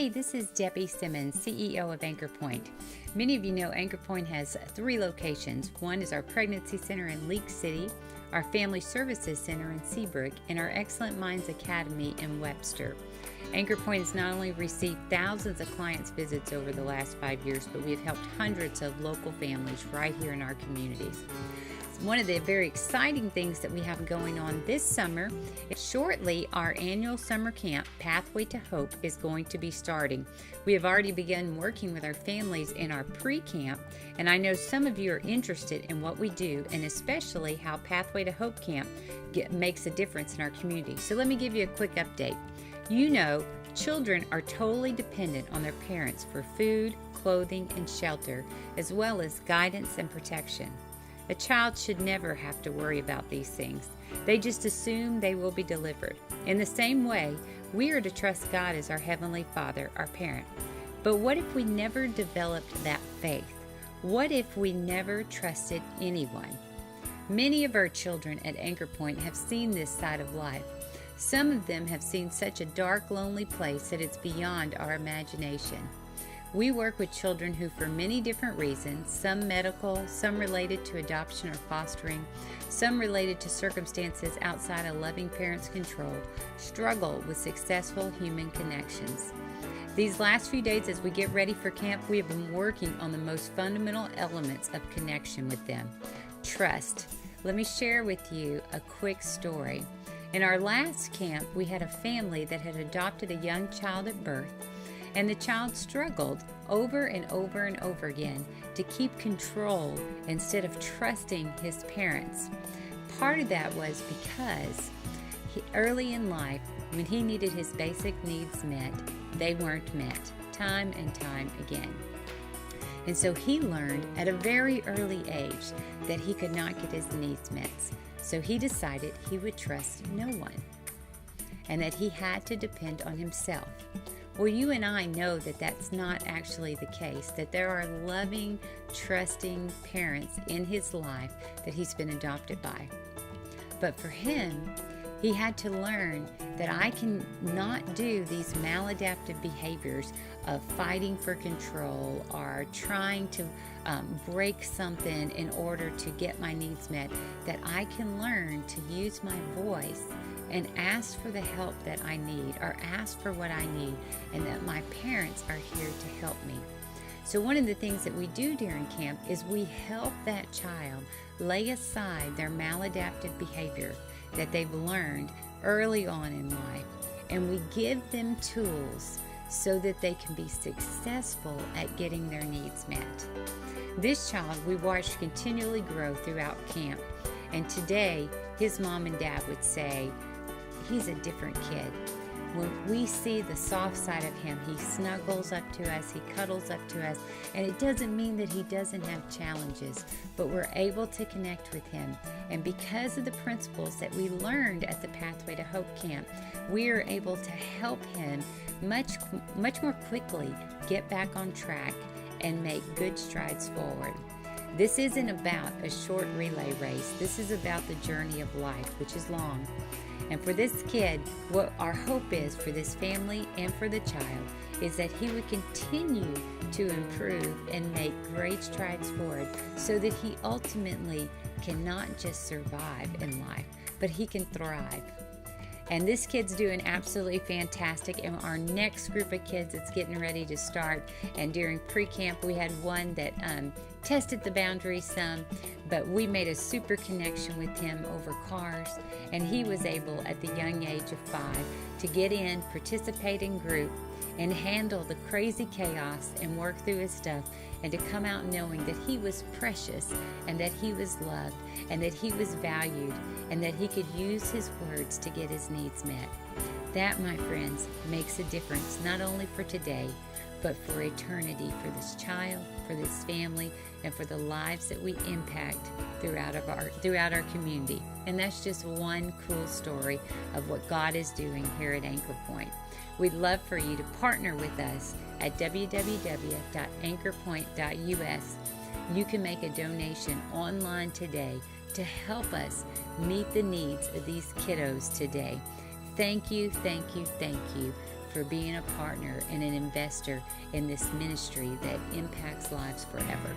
Hey, this is Debbie Simmons, CEO of Anchor Point. Many of you know Anchor Point has 3 locations. One is our Pregnancy Center in Leak City, our Family Services Center in Seabrook, and our Excellent Minds Academy in Webster. Anchor Point has not only received thousands of clients' visits over the last 5 years, but we have helped hundreds of local families right here in our communities. One of the very exciting things that we have going on this summer is shortly our annual summer camp, Pathway to Hope, is going to be starting. We have already begun working with our families in our pre-camp, and I know some of you are interested in what we do and especially how Pathway to Hope Camp makes a difference in our community. So let me give you a quick update. You know, children are totally dependent on their parents for food, clothing, and shelter, as well as guidance and protection. A child should never have to worry about these things. They just assume they will be delivered. In the same way, we are to trust God as our Heavenly Father, our parent. But what if we never developed that faith? What if we never trusted anyone? Many of our children at Anchor Point have seen this side of life. Some of them have seen such a dark, lonely place that it's beyond our imagination. We work with children who, for many different reasons, some medical, some related to adoption or fostering, some related to circumstances outside a loving parent's control, struggle with successful human connections. These last few days as we get ready for camp, we have been working on the most fundamental elements of connection with them. Trust. Let me share with you a quick story. In our last camp, we had a family that had adopted a young child at birth, and the child struggled over and over and over again to keep control instead of trusting his parents. Part of that was because early in life, when he needed his basic needs met, they weren't met time and time again. And so he learned at a very early age that he could not get his needs met. So he decided he would trust no one and that he had to depend on himself. Well, you and I know that that's not actually the case, that there are loving, trusting parents in his life that he's been adopted by. But for him, he had to learn that I can not do these maladaptive behaviors of fighting for control or trying to break something in order to get my needs met, that I can learn to use my voice and ask for the help that I need or ask for what I need, and that my parents are here to help me. So one of the things that we do during camp is we help that child lay aside their maladaptive behavior that they've learned early on in life, and we give them tools so that they can be successful at getting their needs met. This child we watched continually grow throughout camp, and today his mom and dad would say, he's a different kid. When we see the soft side of him, he snuggles up to us, he cuddles up to us, and it doesn't mean that he doesn't have challenges, but we're able to connect with him. And because of the principles that we learned at the Pathway to Hope camp, we are able to help him much more quickly get back on track and make good strides forward. This isn't about a short relay race. This is about the journey of life, which is long. And for this kid, what our hope is for this family and for the child is that he would continue to improve and make great strides forward so that he ultimately can not just survive in life, but he can thrive. And this kid's doing absolutely fantastic. And our next group of kids that's getting ready to start, and during pre-camp we had one that tested the boundaries some, but we made a super connection with him over cars, and he was able at the young age of 5 to get in, participate in group, and handle the crazy chaos and work through his stuff, and to come out knowing that he was precious and that he was loved and that he was valued and that he could use his words to get his needs met. That, my friends, makes a difference not only for today, but for eternity, for this child, for this family, and for the lives that we impact throughout our community. And that's just one cool story of what God is doing here at Anchor Point. We'd love for you to partner with us at www.anchorpoint.us. You can make a donation online today to help us meet the needs of these kiddos today. Thank you, thank you, thank you for being a partner and an investor in this ministry that impacts lives forever.